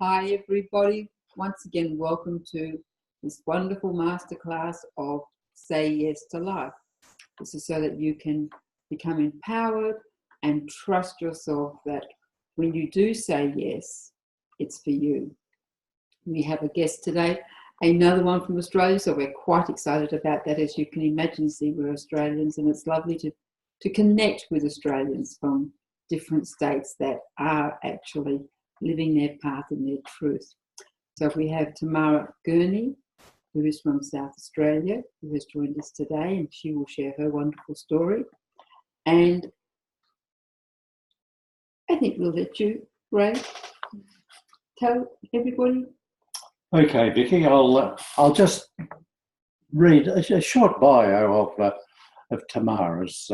Hi everybody, once again welcome to this wonderful masterclass of Say Yes to Life. This is so that you can become empowered and trust yourself that when you do say yes, it's for you. We have a guest today, another one from Australia, so we're quite excited about that. As you can imagine, see, we're Australians, and it's lovely to connect with Australians from different states that are actually living their path and their truth. So we have Tamara Gurney, who is from South Australia, who has joined us today, and she will share her wonderful story. And I think we'll let you, Ray, tell everybody. Okay, Vicky, I'll just read a short bio of Tamara's.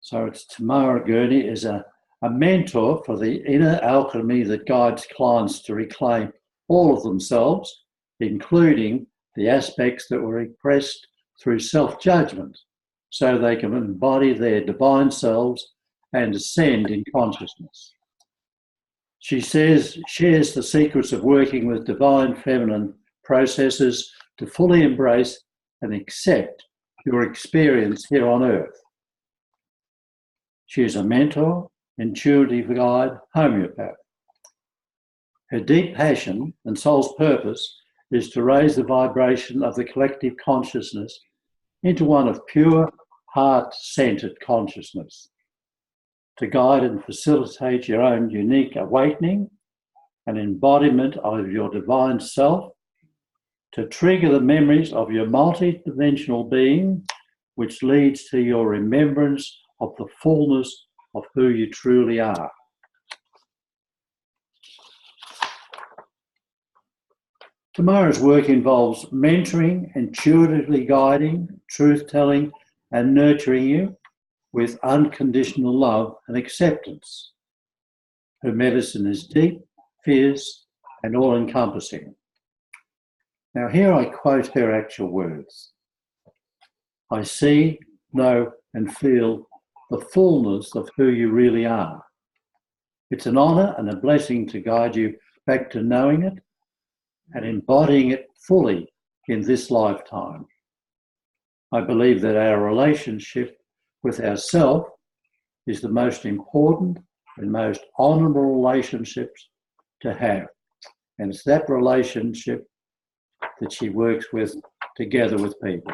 So it's Tamara Gurney is a mentor for the inner alchemy that guides clients to reclaim all of themselves, including the aspects that were repressed through self-judgment, so they can embody their divine selves and ascend in consciousness. She shares the secrets of working with divine feminine processes to fully embrace and accept your experience here on earth. She is a mentor, intuitive guide, homeopath. Her deep passion and soul's purpose is to raise the vibration of the collective consciousness into one of pure, heart-centered consciousness, to guide and facilitate your own unique awakening and embodiment of your divine self, to trigger the memories of your multidimensional being, which leads to your remembrance of the fullness of who you truly are. Tamara's work involves mentoring, intuitively guiding, truth-telling, and nurturing you with unconditional love and acceptance. Her medicine is deep, fierce, and all-encompassing. Now here I quote her actual words. I see, know, and feel the fullness of who you really are. It's an honour and a blessing to guide you back to knowing it and embodying it fully in this lifetime. I believe that our relationship with ourselves is the most important and most honourable relationships to have. And it's that relationship that she works with together with people.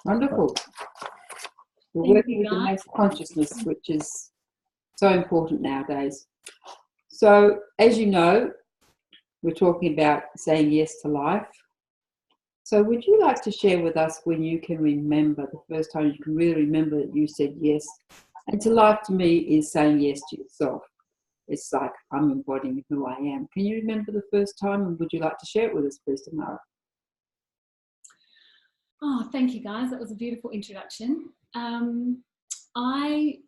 Wonderful. We're working with the most consciousness, which is so important nowadays. So, as you know, we're talking about saying yes to life. So would you like to share with us when you can remember, the first time you can really remember that you said yes? And to life, to me, is saying yes to yourself. It's like I'm embodying who I am. Can you remember the first time, and would you like to share it with us, please, Tamara? Oh, thank you, guys. That was a beautiful introduction. I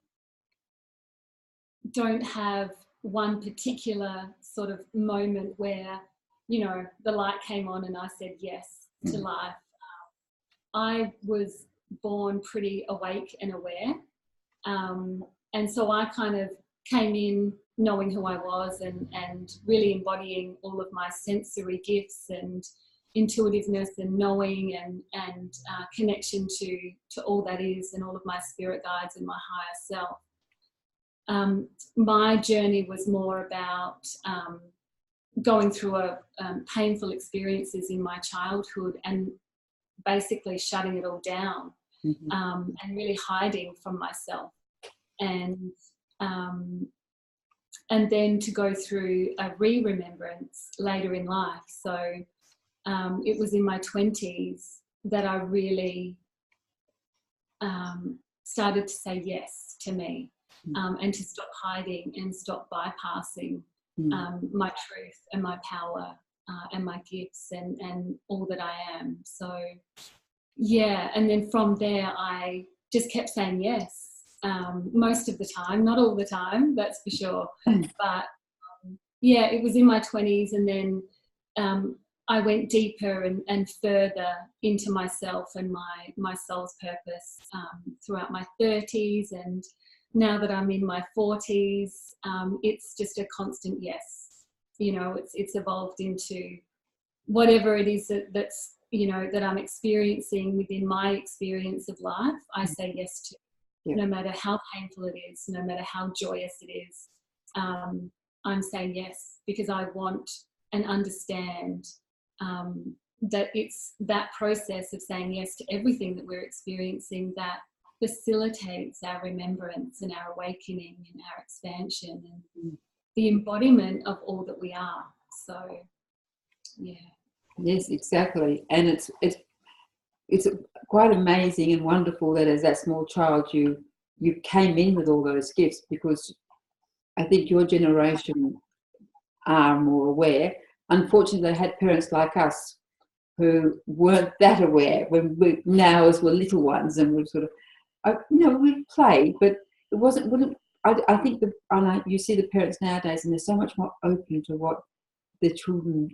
don't have one particular sort of moment where, you know, the light came on and I said yes to life. I was born pretty awake and aware. And so I kind of came in knowing who I was and really embodying all of my sensory gifts and intuitiveness and knowing and connection to all that is and all of my spirit guides and my higher self. My journey was more about going through painful experiences in my childhood and basically shutting it all down, and really hiding from myself, and then to go through a remembrance later in life. So it was in my 20s that I really started to say yes to me, and to stop hiding and stop bypassing my truth and my power and my gifts and all that I am. So yeah, and then from there I just kept saying yes, most of the time, not all the time, that's for sure. But yeah, it was in my 20s, and then I went deeper and further into myself and my soul's purpose throughout my 30s, and now that I'm in my 40s, it's just a constant yes. You know, it's evolved into whatever it is that's, you know, that I'm experiencing within my experience of life, I say yes to. Yeah. No matter how painful it is, no matter how joyous it is, I'm saying yes, because I want and understand that it's that process of saying yes to everything that we're experiencing that facilitates our remembrance and our awakening and our expansion and the embodiment of all that we are. So, yeah. Yes, exactly. And it's quite amazing and wonderful that as that small child you came in with all those gifts, because I think your generation are more aware. Unfortunately, they had parents like us who weren't that aware when we now as we're little ones, and we're sort of, you know, we played, but it wouldn't. I think you see the parents nowadays, and they're so much more open to what the children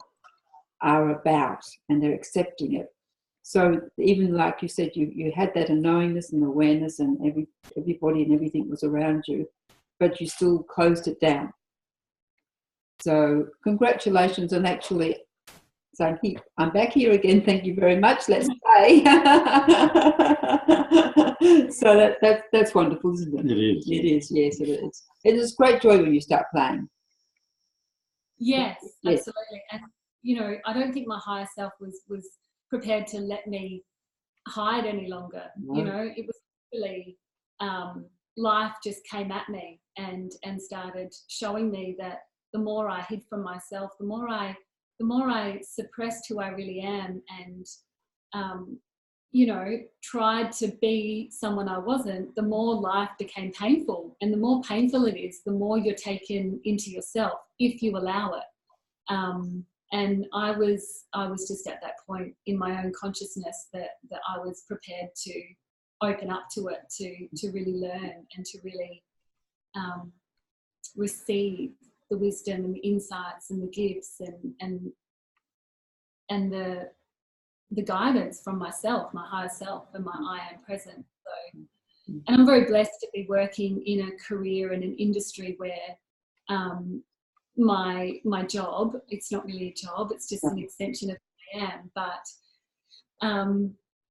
are about, and they're accepting it. So even like you said, you had that knowingness and awareness, and everybody and everything was around you, but you still closed it down. So congratulations on actually saying, I'm back here again, thank you very much, let's play. So that's wonderful, isn't it? It is. It is, yes, it is. It is great joy when you start playing. Yes, absolutely. And, you know, I don't think my higher self was prepared to let me hide any longer. No. You know, it was really life just came at me and started showing me that the more I hid from myself, the more I suppressed who I really am, and you know, tried to be someone I wasn't, the more life became painful. And the more painful it is, the more you're taken into yourself if you allow it. And I was just at that point in my own consciousness that I was prepared to open up to it, to really learn and to really receive the wisdom and the insights and the gifts and the guidance from myself, my higher self, and my I am present. So, and I'm very blessed to be working in a career and an industry where my job, it's not really a job, it's just an extension of who I am, but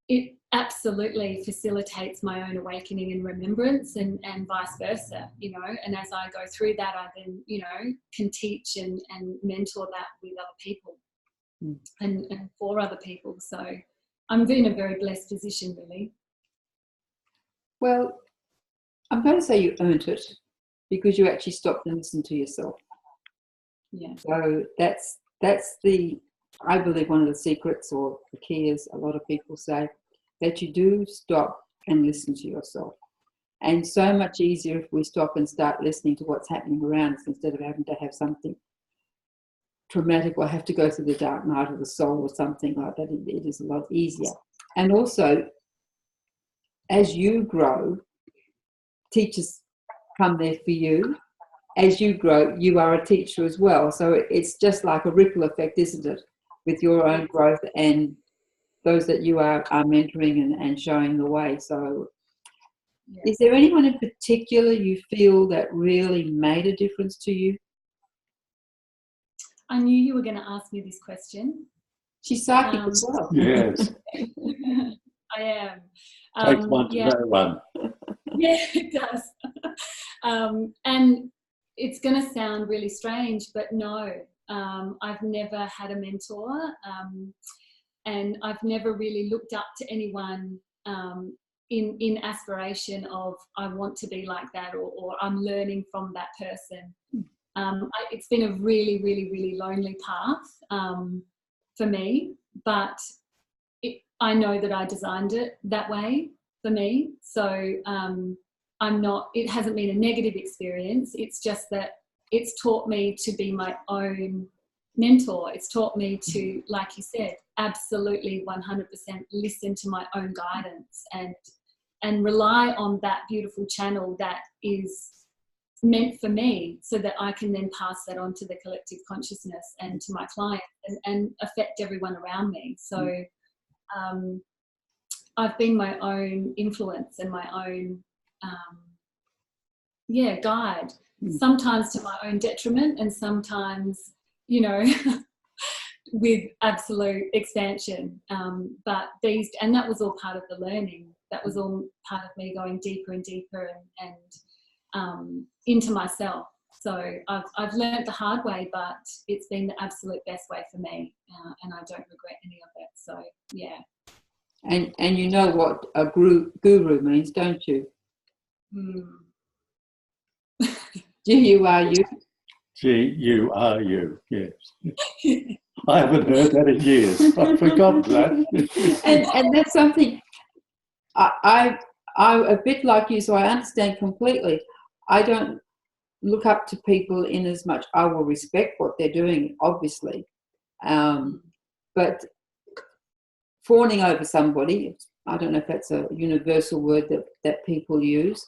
it absolutely facilitates my own awakening and remembrance, and vice versa, you know. And as I go through that, I then, you know, can teach and mentor that with other people and for other people. So I'm in a very blessed position, really. Well, I'm going to say you earned it, because you actually stopped and listened to yourself. Yeah. So that's I believe one of the secrets, or the key, is a lot of people say that you do stop and listen to yourself. And so much easier if we stop and start listening to what's happening around us, instead of having to have something traumatic or have to go through the dark night of the soul or something like that. It is a lot easier. And also, as you grow, teachers come there for you. As you grow, you are a teacher as well. So it's just like a ripple effect, isn't it? With your own growth and those that you are mentoring and showing the way. So is there anyone in particular you feel that really made a difference to you? I knew you were going to ask me this question. She's psychic as well. Yes. I am. Takes one to know one. Yeah, it does. And it's going to sound really strange, but no, I've never had a mentor, and I've never really looked up to anyone in aspiration of I want to be like that, or I'm learning from that person. It's been a really, really, really lonely path for me, but I know that I designed it that way for me. So it hasn't been a negative experience. It's just that it's taught me to be my own mentor. It's taught me to, like you said, absolutely 100% listen to my own guidance and rely on that beautiful channel that is meant for me, so that I can then pass that on to the collective consciousness and to my clients and affect everyone around me. So I've been my own influence and my own guide, sometimes to my own detriment and sometimes, you know, with absolute expansion. But and that was all part of the learning. That was all part of me going deeper and deeper and into myself. So I've learned the hard way, but it's been the absolute best way for me, and I don't regret any of it. So yeah. And you know what a guru means, don't you? G-U-R-U. G-U-R-U, yes. I haven't heard that in years. I forgot that. and that's something I'm a bit like you, so I understand completely. I don't look up to people in as much. I will respect what they're doing, obviously, but fawning over somebody, I don't know if that's a universal word that people use,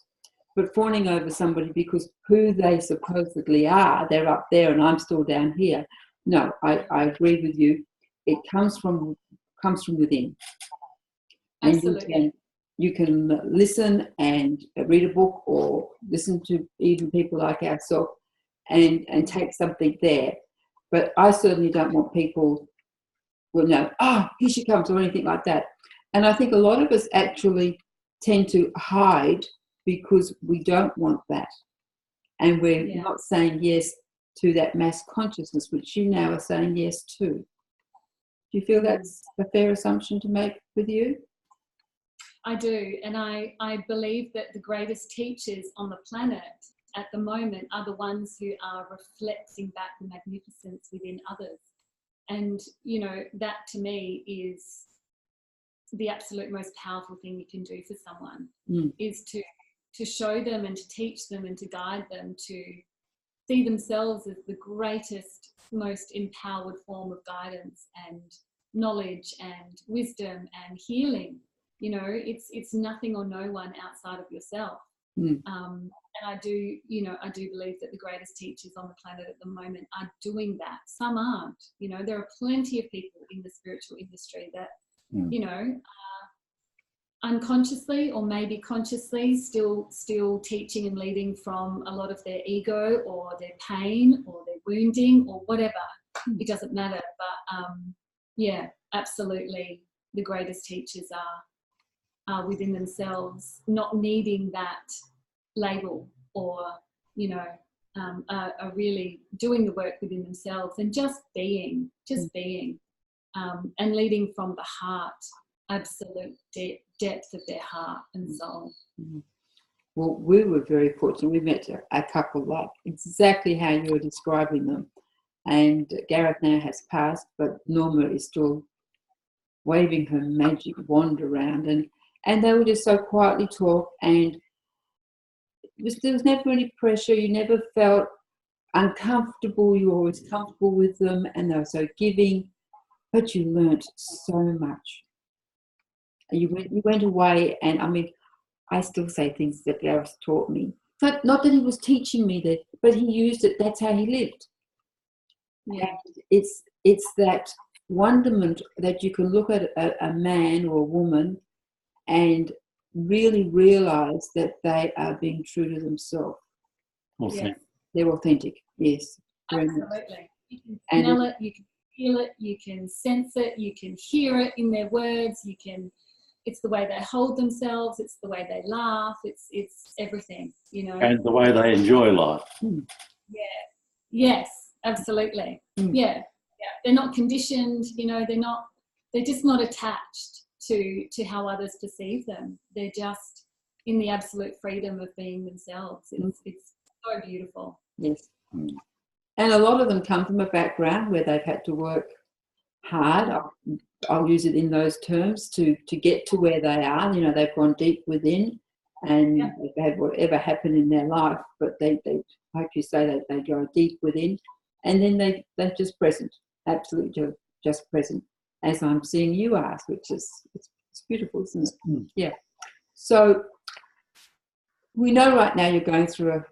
but fawning over somebody because who they supposedly are, they're up there and I'm still down here. No, I agree with you. It comes from within. Absolutely. And you can listen and read a book or listen to even people like ourselves and take something there. But I certainly don't want people will know, oh, here she comes, or anything like that. And I think a lot of us actually tend to hide because we don't want that. And we're not saying yes to that mass consciousness, which you now are saying yes to. Do you feel that's a fair assumption to make with you? I do. And I believe that the greatest teachers on the planet at the moment are the ones who are reflecting back the magnificence within others. And, you know, that to me is the absolute most powerful thing you can do for someone, is to show them and to teach them and to guide them to see themselves as the greatest, most empowered form of guidance and knowledge and wisdom and healing. You know, it's nothing or no one outside of yourself. And I do believe that the greatest teachers on the planet at the moment are doing that. Some aren't. You know, there are plenty of people in the spiritual industry that, you know, are unconsciously or maybe consciously still teaching and leading from a lot of their ego or their pain or their wounding or whatever. It doesn't matter. But yeah, absolutely, the greatest teachers are within themselves, not needing that label or, you know, are really doing the work within themselves and just being, and leading from the heart, absolute depth of their heart and soul. Well, we were very fortunate. We met a couple like exactly how you were describing them. And Gareth now has passed, but Norma is still waving her magic wand around. And they would just so quietly talk, and there was never any pressure. You never felt uncomfortable. You were always comfortable with them, and they were so giving. But you learnt so much. You went away, and I mean, I still say things that Gareth taught me. Not that he was teaching me that, but he used it. That's how he lived. Yeah. And it's that wonderment that you can look at a man or a woman and really realise that they are being true to themselves. Authentic. They're authentic, yes. Absolutely. You can smell it, you can feel it, you can sense it, you can hear it in their words, it's the way they hold themselves, it's the way they laugh, it's everything, you know. And the way they enjoy life. Yeah. Yes, absolutely. Yeah. They're not conditioned, you know, they're just not attached to how others perceive them. They're just in the absolute freedom of being themselves. It's so beautiful. Yes. And a lot of them come from a background where they've had to work hard. I'll use it in those terms to get to where they are. You know, they've gone deep within and they've had whatever happened in their life, but they like you say, they go deep within, and then they're just present, absolutely just present, as I'm seeing you ask, which is it's beautiful, isn't it? Yeah. So we know right now you're going through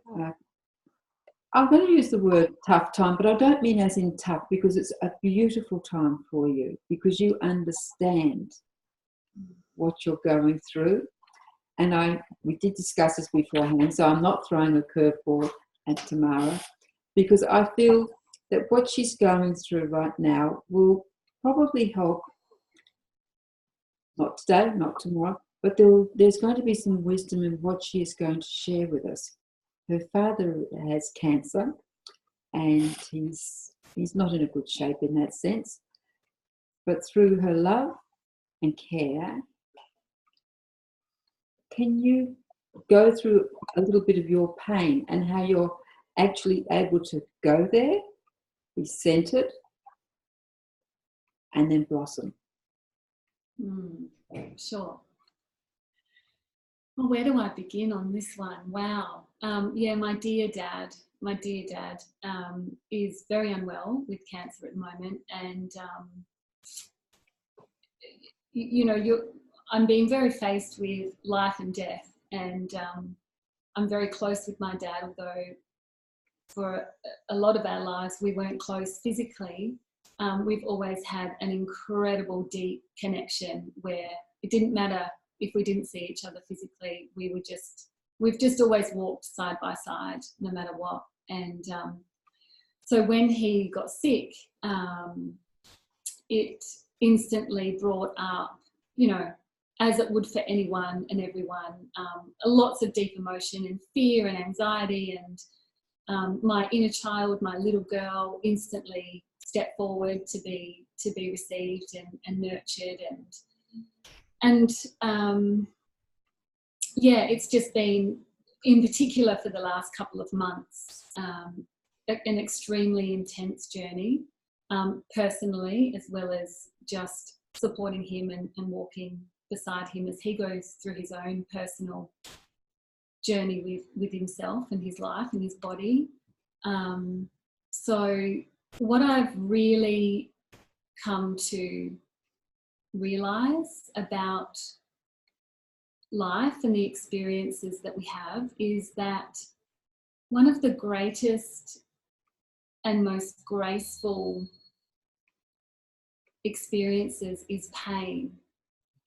I'm going to use the word tough time, but I don't mean as in tough, because it's a beautiful time for you, because you understand what you're going through. and we did discuss this beforehand, so I'm not throwing a curveball at Tamara, because I feel that what she's going through right now will probably help, not today, not tomorrow, but there's going to be some wisdom in what she is going to share with us. Her father has cancer, and he's not in a good shape in that sense. But through her love and care, can you go through a little bit of your pain and how you're actually able to go there, be centered, and then blossom? Sure. Well, where do I begin on this one? Wow. Yeah, my dear dad is very unwell with cancer at the moment, and I'm being very faced with life and death, and I'm very close with my dad, although for a lot of our lives we weren't close physically. We've always had an incredible deep connection where it didn't matter if we didn't see each other physically. We've just always walked side by side no matter what. And so when he got sick, it instantly brought up, as it would for anyone and everyone, lots of deep emotion and fear and anxiety, and my inner child, my little girl, instantly stepped forward to be received and nurtured, and it's just been, in particular for the last couple of months, an extremely intense journey, personally, as well as just supporting him and walking beside him as he goes through his own personal journey with himself and his life and his body. So what I've really come to realize about life and the experiences that we have is that one of the greatest and most graceful experiences is pain.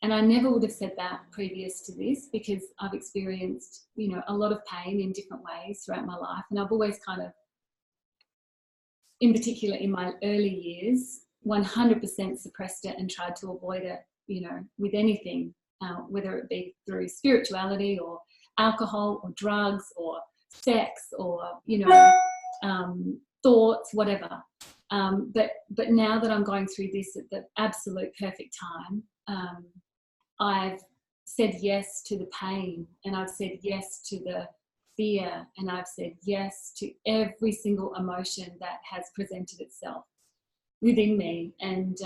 And I never would have said that previous to this, because I've experienced, a lot of pain in different ways throughout my life. And I've always kind of, in particular in my early years, 100% suppressed it and tried to avoid it, with anything, whether it be through spirituality or alcohol or drugs or sex or, thoughts, whatever. But now that I'm going through this at the absolute perfect time, I've said yes to the pain, and I've said yes to the fear, and I've said yes to every single emotion that has presented itself within me. And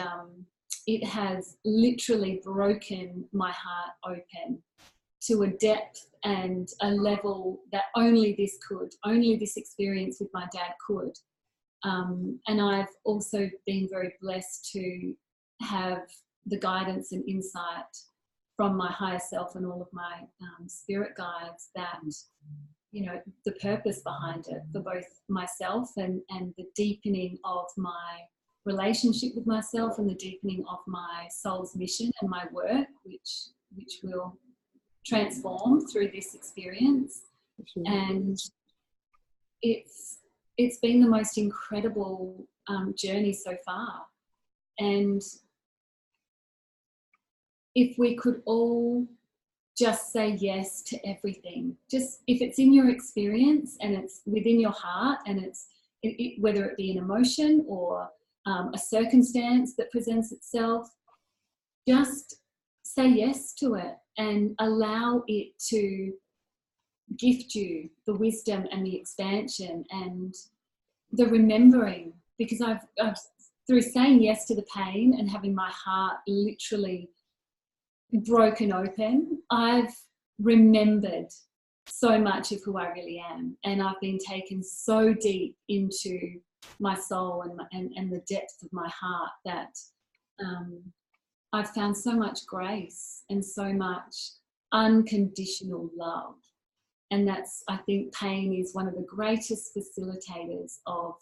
it has literally broken my heart open to a depth and a level that only this experience with my dad could. And I've also been very blessed to have the guidance and insight from my higher self and all of my spirit guides that, the purpose behind it for both myself and the deepening of my relationship with myself and the deepening of my soul's mission and my work, which will transform through this experience. And it's been the most incredible journey so far. And if we could all just say yes to everything, just if it's in your experience and it's within your heart, and it's whether it be an emotion or a circumstance that presents itself, just say yes to it and allow it to gift you the wisdom and the expansion and the remembering. Because I've through saying yes to the pain and having my heart literally broken open, I've remembered so much of who I really am, and I've been taken so deep into my soul and the depth of my heart that I've found so much grace and so much unconditional love. And that's, I think, pain is one of the greatest facilitators of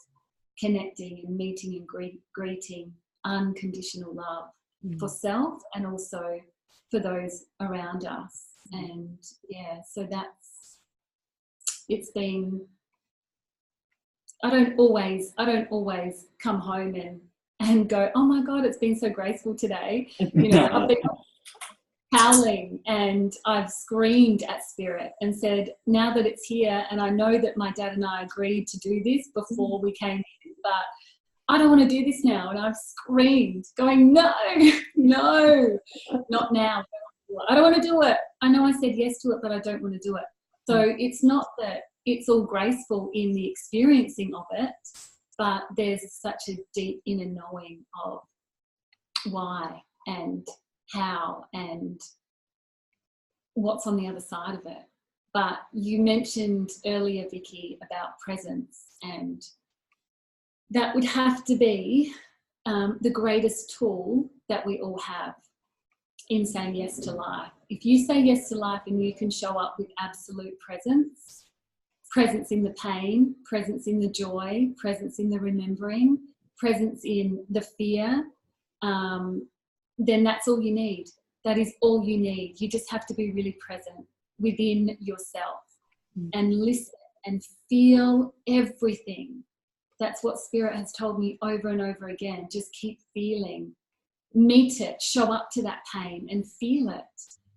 connecting and meeting and greeting unconditional love for self and also for those around us. And yeah, so it's been, I don't always come home and go, oh my God, it's been so graceful today. You know, I've been howling and I've screamed at spirit and said, now that it's here, and I know that my dad and I agreed to do this before we came in, but I don't want to do this now. And I've screamed, going, no, not now. I don't want to do it. I know I said yes to it, but I don't want to do it. So it's not that it's all graceful in the experiencing of it, but there's such a deep inner knowing of why and how and what's on the other side of it. But you mentioned earlier, Vicky, about presence, and that would have to be the greatest tool that we all have in saying yes to life. If you say yes to life and you can show up with absolute presence in the pain, presence in the joy, presence in the remembering, presence in the fear, then that's all you need. That is all you need. You just have to be really present within yourself and listen and feel everything. That's what Spirit has told me over and over again. Just keep feeling. Meet it. Show up to that pain and feel it.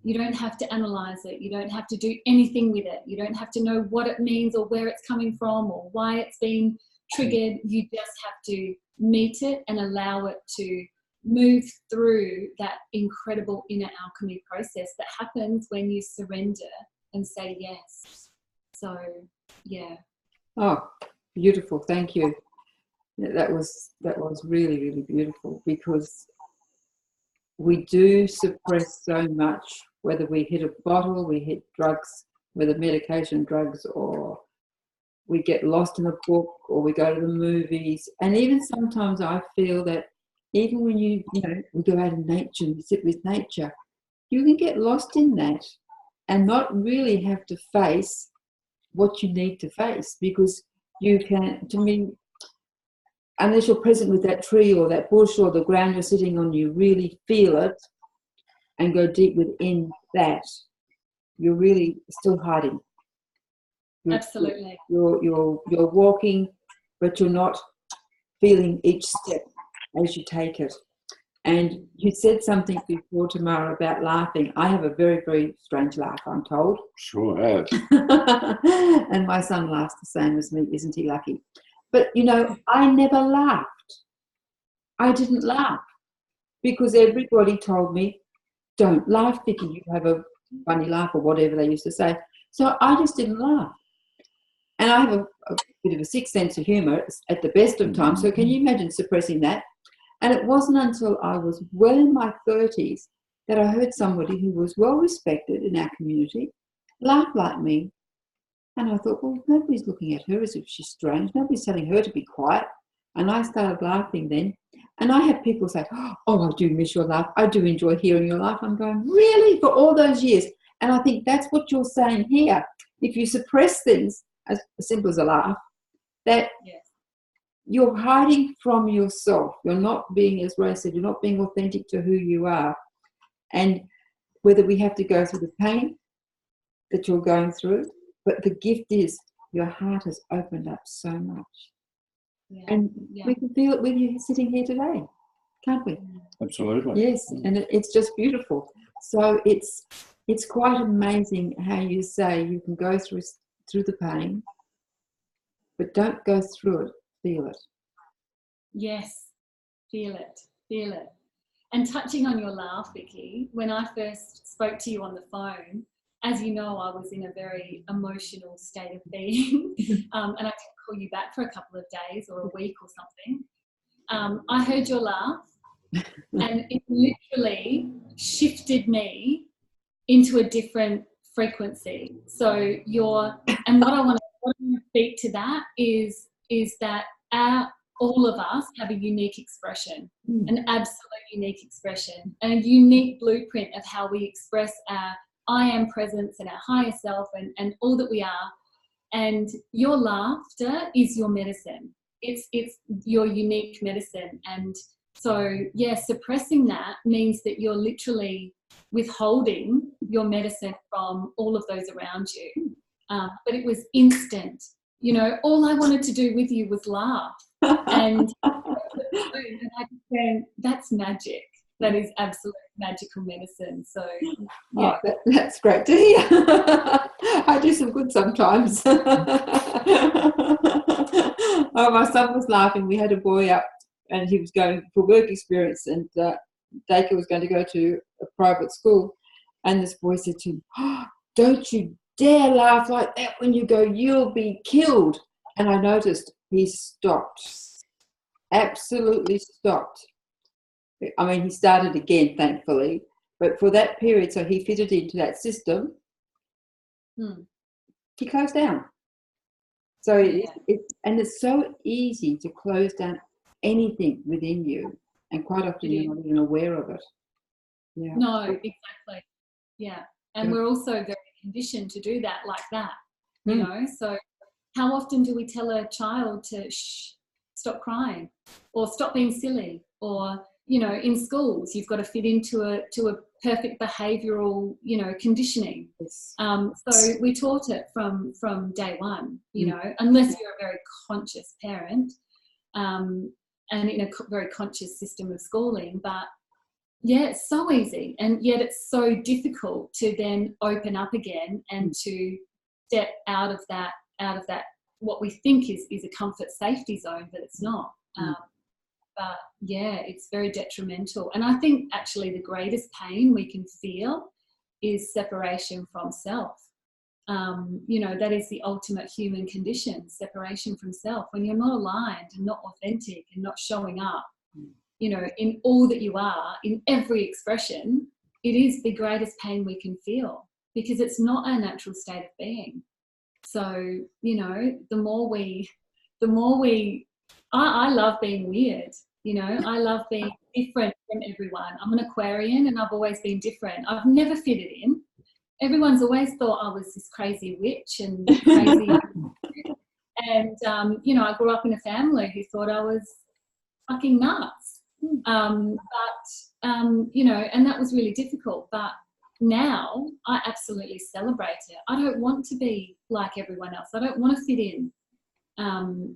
You don't have to analyze it. You don't have to do anything with it. You don't have to know what it means or where it's coming from or why it's been triggered. You just have to meet it and allow it to move through that incredible inner alchemy process that happens when you surrender and say yes. So, yeah. Oh, beautiful. Thank you. That was really, really beautiful, because we do suppress so much, whether we hit a bottle, we hit drugs, whether medication, drugs, or we get lost in a book, or we go to the movies. And even sometimes I feel that even when you know, we go out in nature and we sit with nature, you can get lost in that and not really have to face what you need to face, because you can, to me, unless you're present with that tree or that bush or the ground you're sitting on, you really feel it and go deep within that, you're really still hiding. Absolutely. You're walking, but you're not feeling each step as you take it. And you said something before, Tamara, about laughing. I have a very, very strange laugh, I'm told. Sure have. And my son laughs the same as me. Isn't he lucky? But, you know, I never laughed. I didn't laugh because everybody told me, don't laugh, Vicky. You have a funny laugh, or whatever they used to say. So I just didn't laugh. And I have a bit of a sick sense of humour at the best of times. So can you imagine suppressing that? And it wasn't until I was well in my 30s that I heard somebody who was well respected in our community laugh like me. And I thought, well, nobody's looking at her as if she's strange. Nobody's telling her to be quiet. And I started laughing then. And I had people say, oh, I do miss your laugh. I do enjoy hearing your laugh. I'm going, really? For all those years? And I think that's what you're saying here. If you suppress things, as simple as a laugh, that you're hiding from yourself. You're not being, as Ray said, you're not being authentic to who you are. And whether we have to go through the pain that you're going through, but the gift is your heart has opened up so much. Yeah. And we can feel it with you sitting here today, can't we? Absolutely. Yes, and it's just beautiful. So it's quite amazing how you say you can go through the pain, but don't go through it, feel it. Yes, feel it. And touching on your laugh, Vicky, when I first spoke to you on the phone, as you know, I was in a very emotional state of being, and I didn't call you back for a couple of days or a week or something. I heard your laugh, and it literally shifted me into a different frequency. So and what I want to speak to that is that all of us have a unique expression, an absolute unique expression, and a unique blueprint of how we express our I am presence and our higher self and all that we are. And your laughter is your medicine. It's your unique medicine. And so, suppressing that means that you're literally withholding your medicine from all of those around you. But it was instant. You know, all I wanted to do with you was laugh. And I just went, that's magic. That is absolute magical medicine. So, yeah. Oh, that's great to hear. I do some good sometimes. Oh, my son was laughing. We had a boy up and he was going for work experience, and Dacre was going to go to a private school. And this boy said to him, oh, don't you dare laugh like that when you go, you'll be killed. And I noticed he stopped, absolutely stopped. I mean, he started again, thankfully, but for that period, so he fitted into that system, he closed down. So it's so easy to close down anything within you, and quite often you're not even aware of it. Yeah. No, exactly. Yeah. And we're also very conditioned to do that like that, you know. So how often do we tell a child to stop crying or stop being silly? Or, you know, in schools you've got to fit into a perfect behavioural, you know, conditioning. Yes. So we taught it from day one, you know, unless you're a very conscious parent and in a very conscious system of schooling. But yeah, it's so easy, and yet it's so difficult to then open up again and to step out of that what we think is a comfort safety zone, but it's not. But yeah, it's very detrimental. And I think actually the greatest pain we can feel is separation from self. You know, that is the ultimate human condition, separation from self. When you're not aligned and not authentic and not showing up, you know, in all that you are, in every expression, it is the greatest pain we can feel, because it's not our natural state of being. So, you know, the more we, I love being weird, you know, I love being different from everyone. I'm an Aquarian and I've always been different. I've never fitted in. Everyone's always thought I was this crazy witch and crazy. And, you know, I grew up in a family who thought I was fucking nuts. You know, and that was really difficult. But now I absolutely celebrate it. I don't want to be like everyone else. I don't want to fit in.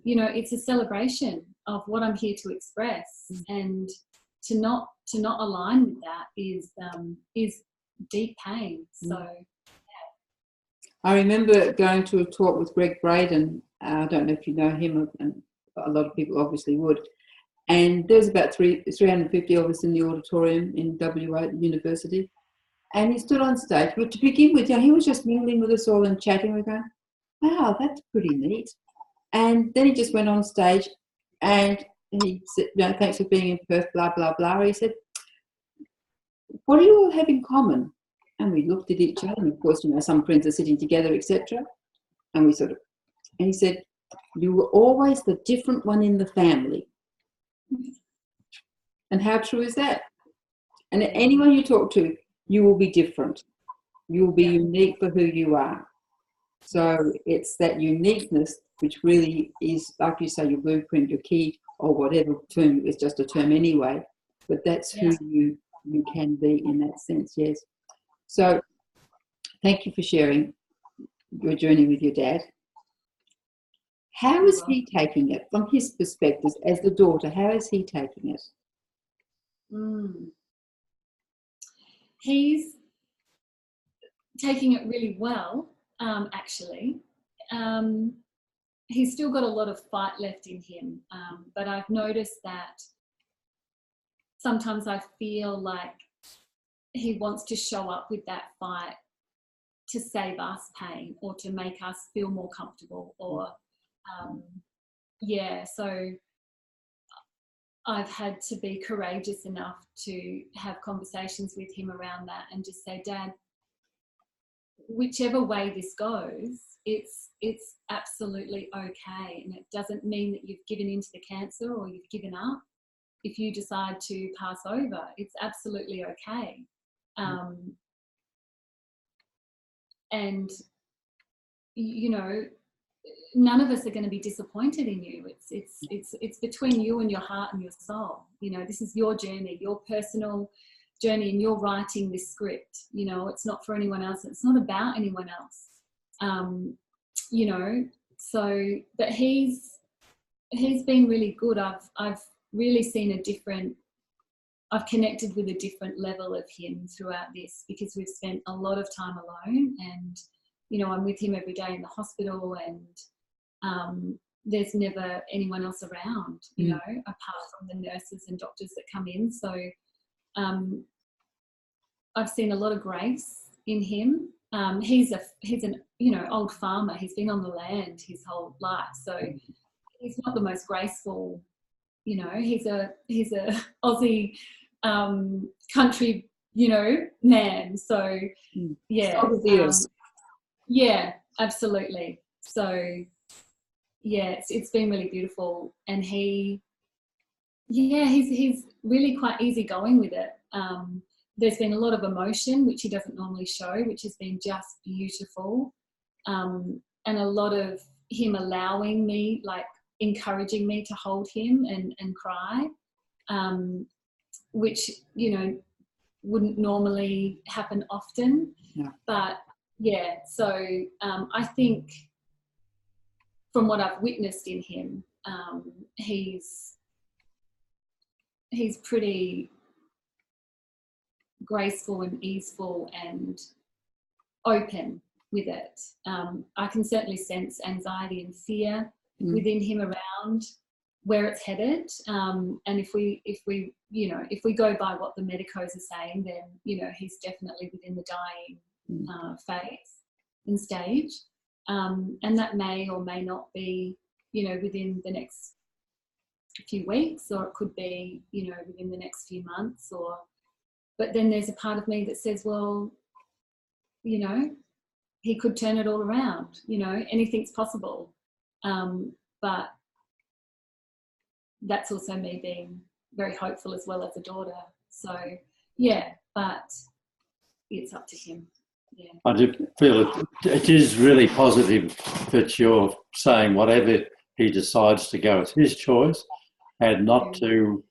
You know, it's a celebration of what I'm here to express, and to not align with that is deep pain. So I remember going to a talk with Greg Braden. I don't know if you know him, and a lot of people obviously would. And there's about 350 of us in the auditorium in WA University. And he stood on stage. But to begin with, he was just mingling with us all and chatting. We're going, wow, that's pretty neat. And then he just went on stage and he said, thanks for being in Perth, blah, blah, blah. He said, what do you all have in common? And we looked at each other. And of course, some friends are sitting together, etc. And we and he said, you were always the different one in the family. And how true is that? And anyone you talk to, you will be different. You will be unique for who you are. So it's that uniqueness which really is, like you say, your blueprint, your key, or whatever term, it's just a term anyway. But that's who you can be in that sense, yes. So thank you for sharing your journey with your dad. How is he taking it from his perspective as the daughter? How is he taking it? He's taking it really well, actually. He's still got a lot of fight left in him, but I've noticed that sometimes I feel like he wants to show up with that fight to save us pain or to make us feel more comfortable, or so I've had to be courageous enough to have conversations with him around that and just say, Dad, whichever way this goes, it's absolutely okay, and it doesn't mean that you've given into the cancer or you've given up. If you decide to pass over, it's absolutely okay. And you know, none of us are going to be disappointed in you. It's between you and your heart and your soul. You know, this is your journey, your personal journey, and you're writing this script. You know, it's not for anyone else. It's not about anyone else. You know, so but he's been really good. I've really seen a different. I've connected with a different level of him throughout this, because we've spent a lot of time alone, and you know, I'm with him every day in the hospital, and there's never anyone else around, you know, apart from the nurses and doctors that come in. So I've seen a lot of grace in him. He's an you know, old farmer. He's been on the land his whole life, so he's not the most graceful. You know, he's a Aussie country, you know, man. So yeah, yeah, absolutely. So yeah, it's been really beautiful, and he's really quite easygoing with it. There's been a lot of emotion, which he doesn't normally show, which has been just beautiful, and a lot of him allowing me, like encouraging me to hold him and cry, which, you know, wouldn't normally happen often. Yeah. But yeah, so I think from what I've witnessed in him, he's pretty graceful and easeful and open with it. I can certainly sense anxiety and fear within him around where it's headed. And if we you know, if we go by what the medicos are saying, then, you know, he's definitely within the dying phase and stage. And that may or may not be, you know, within the next few weeks, or it could be, you know, within the next few months, or, but then there's a part of me that says, well, you know, he could turn it all around, you know, anything's possible. But that's also me being very hopeful as well as a daughter. So yeah, but it's up to him. Yeah. I do feel it is really positive that you're saying whatever he decides to go, it's his choice, and not to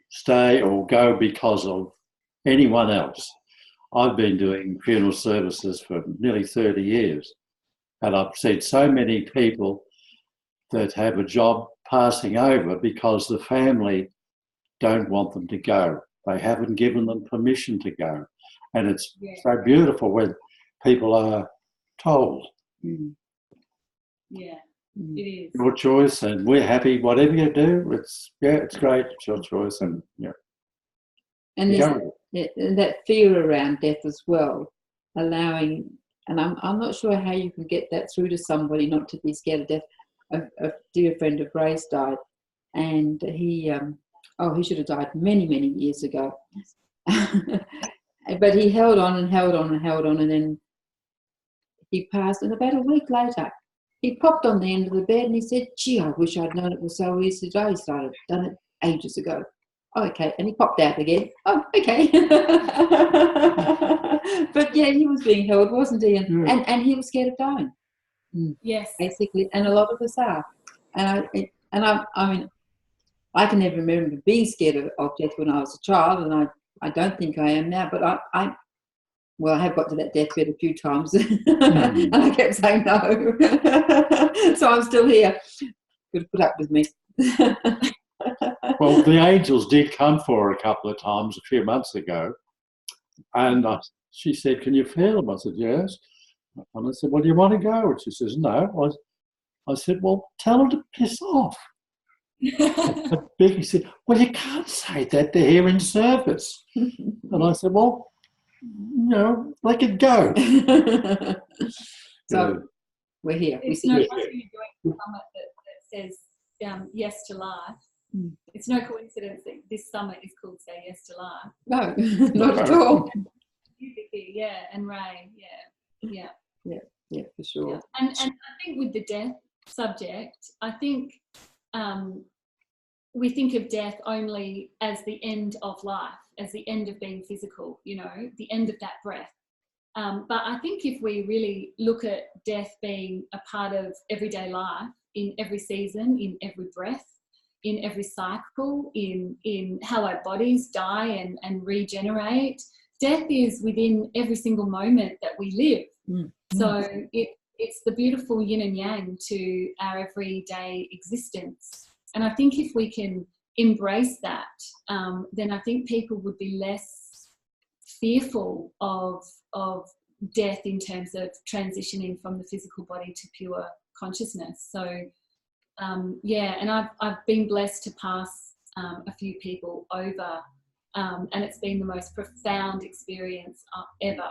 stay or go because of anyone else. I've been doing funeral services for nearly 30 years, and I've seen so many people that have a job passing over because the family don't want them to go. They haven't given them permission to go. And it's so beautiful when people are told. Yeah, it is. Your choice, and we're happy, whatever you do, it's great, it's your choice, and And there's that fear around death as well, allowing, and I'm not sure how you can get that through to somebody not to be scared of death. A dear friend of Ray's died, and he should have died many, many years ago. But he held on and held on and held on, and then he passed. And about a week later, he popped on the end of the bed and he said, "Gee, I wish I'd known it was so easy today. He started done it ages ago." Oh, okay. And he popped out again. Oh, okay. But yeah, he was being held, wasn't he? And he was scared of dying. Yes. Basically, and a lot of us are. I mean, I can never remember being scared of death when I was a child, and I don't think I am now, but I have got to that deathbed a few times, and I kept saying no. So I'm still here. Good to put up with me. Well, the angels did come for her a couple of times a few months ago, and she said, "Can you feel them?" I said, "Yes." And I said, "Well, do you want to go?" And she says, "No." I said, "Well, tell them to piss off." And Becky said, "Well, you can't say that. They're here in service." And I said, "Well, they could go." So we're here. It's no wonder you're doing a summit that says yes to life. It's no coincidence that this summit is called Say Yes to Life. No, not at all. Yeah, and Ray, yeah, for sure. Yeah. And I think with the death subject, I think we think of death only as the end of life, as the end of being physical, the end of that breath. But I think if we really look at death being a part of everyday life, in every season, in every breath, in every cycle, in how our bodies die and regenerate. Death is within every single moment that we live. So it's the beautiful yin and yang to our everyday existence. And I think if we can embrace that, then I think people would be less fearful of death in terms of transitioning from the physical body to pure consciousness. So and I've been blessed to pass a few people over, and it's been the most profound experience ever.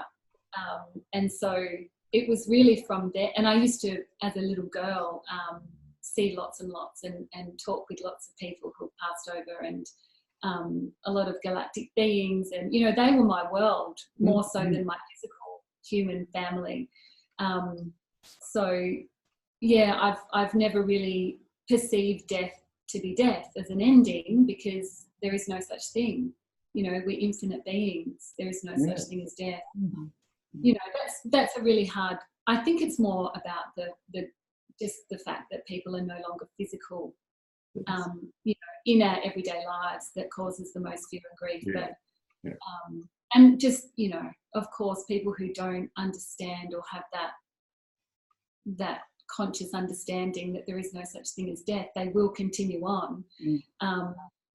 And so it was really from there. And I used to, as a little girl, see lots and lots and talk with lots of people who passed over, and a lot of galactic beings, and you know, they were my world more so than my physical human family. So yeah, I've never really perceived death to be death as an ending, because there is no such thing. You know, we're infinite beings. There is no such thing as death. You know, that's a really hard. I think it's more about the just the fact that people are no longer physical, you know, in our everyday lives, that causes the most fear and grief. But and just, you know, of course, people who don't understand or have that conscious understanding that there is no such thing as death, they will continue on.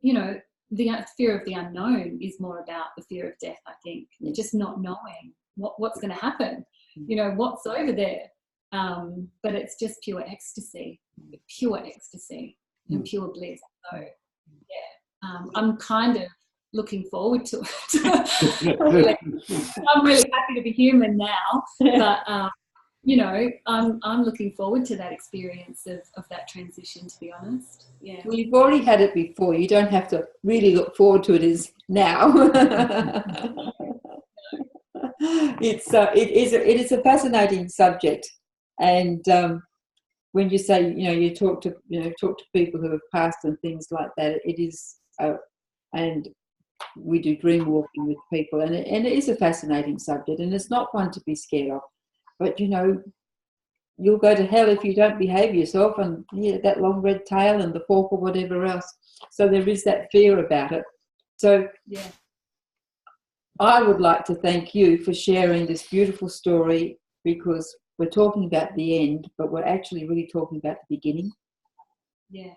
You know, the fear of the unknown is more about the fear of death, I think. Just not knowing what's going to happen, you know, what's over there. But it's just pure ecstasy and pure bliss. So yeah, I'm kind of looking forward to it. I'm really happy to be human now, but you know, I'm looking forward to that experience of that transition, to be honest. Yeah. Well, you've already had it before. You don't have to really look forward to it as now. It is a fascinating subject, and when you say, you know, you talk to people who have passed and things like that, it is and we do dream walking with people, and it is a fascinating subject, and it's not one to be scared of. But you know, you'll go to hell if you don't behave yourself, and that long red tail and the fork or whatever else. So there is that fear about it. So yeah, I would like to thank you for sharing this beautiful story, because we're talking about the end, but we're actually really talking about the beginning. Yes.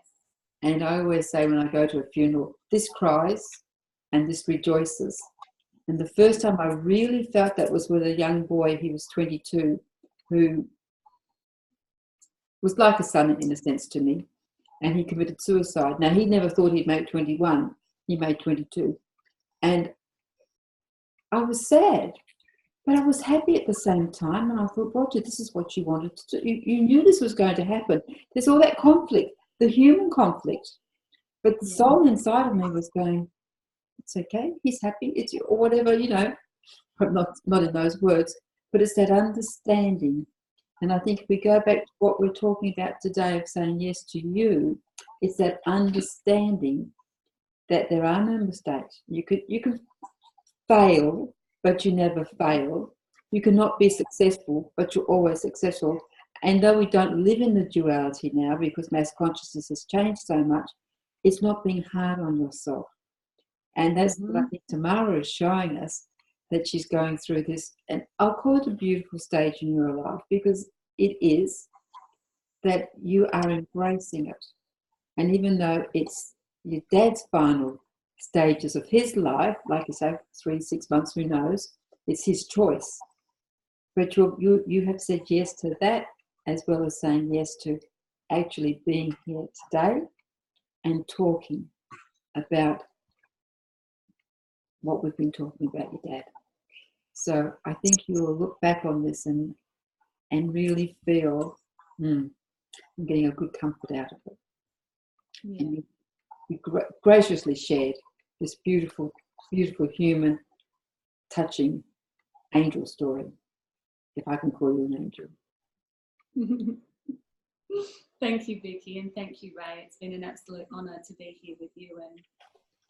And I always say when I go to a funeral, this cries and this rejoices. And the first time I really felt that was with a young boy. He was 22, who was like a son in a sense to me, and he committed suicide. Now, he never thought he'd make 21. He made 22. And I was sad, but I was happy at the same time. And I thought, Roger, this is what you wanted to do. You knew this was going to happen. There's all that conflict, the human conflict. But the soul inside of me was going, it's okay, he's happy, it's or whatever, you know. Not in those words, but it's that understanding. And I think if we go back to what we're talking about today of saying yes to you, it's that understanding that there are no mistakes. You can fail, but you never fail. You cannot be successful, but you're always successful. And though we don't live in the duality now, because mass consciousness has changed so much, it's not being hard on yourself. And that's what I think Tamara is showing us, that she's going through this. And I'll call it a beautiful stage in your life, because it is, that you are embracing it. And even though it's your dad's final stages of his life, like you say, 3-6 months, who knows, it's his choice. But you have said yes to that, as well as saying yes to actually being here today and talking about what we've been talking about your dad. So I think you will look back on this and really feel, I'm getting a good comfort out of it. Yeah. And you graciously shared this beautiful, beautiful human, touching angel story, if I can call you an angel. Thank you, Vicky, and thank you, Ray. It's been an absolute honour to be here with you and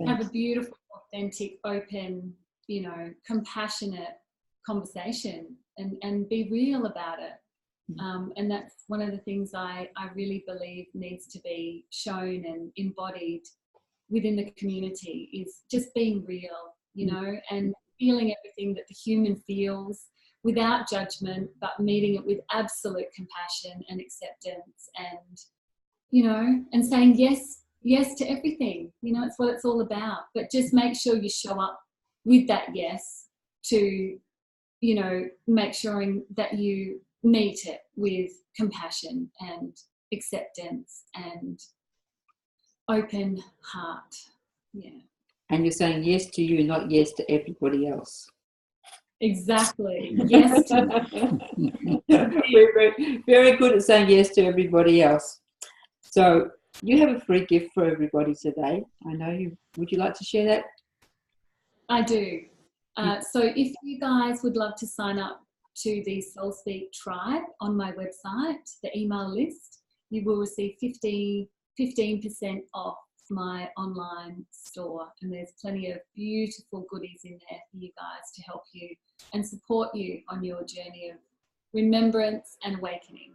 Thanks. have a beautiful, authentic, open, you know, compassionate conversation and be real about it. And that's one of the things I really believe needs to be shown and embodied within the community, is just being real, you know, and feeling everything that the human feels without judgment, but meeting it with absolute compassion and acceptance, and, you know, and saying yes to everything. You know, it's what it's all about. But just make sure you show up with that yes to, you know, make sure that you meet it with compassion and acceptance and open heart. Yeah. And you're saying yes to you, not yes to everybody else. Exactly. Yes to We're very, very good at saying yes to everybody else. So you have a free gift for everybody today. I know you. Would you like to share that? I do. So if you guys would love to sign up to the Soul Speak Tribe on my website, the email list, you will receive 15% off my online store, and there's plenty of beautiful goodies in there for you guys to help you and support you on your journey of remembrance and awakening.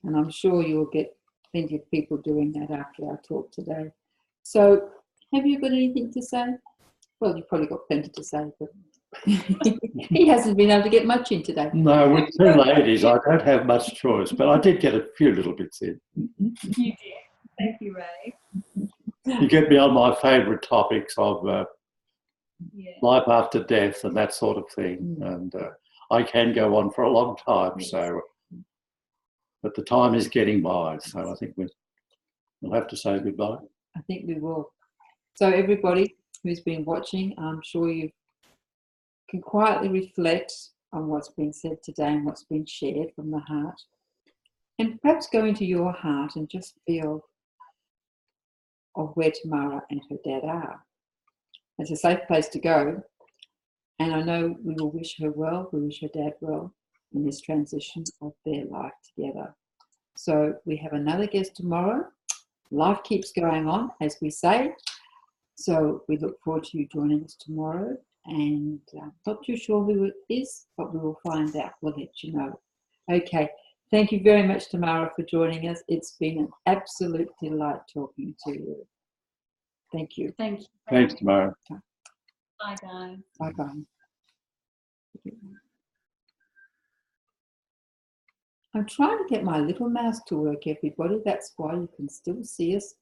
And I'm sure you'll get plenty of people doing that after our talk today. So have you got anything to say? Well, you've probably got plenty to say, but he hasn't been able to get much in today. No, with two ladies, I don't have much choice, but I did get a few little bits in. You did. Thank you, Ray. You get me on my favourite topics of Yeah. life after death and that sort of thing. And I can go on for a long time, so, but the time is getting by, so I think we'll have to say goodbye. I think we will. So everybody who's been watching, I'm sure you can quietly reflect on what's been said today and what's been shared from the heart. And perhaps go into your heart and just feel of where Tamara and her dad are. It's a safe place to go. And I know we will wish her well, we wish her dad well in this transition of their life together. So we have another guest tomorrow. Life keeps going on, as we say. So we look forward to you joining us tomorrow. And not too sure who it is, but we will find out. We'll let you know. Okay. Thank you very much, Tamara, for joining us. It's been an absolute delight talking to you. Thank you. Thank you. Thanks, Tamara. Bye, guys. Bye-bye. I'm trying to get my little mouse to work, everybody. That's why you can still see us.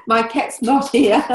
My cat's not here.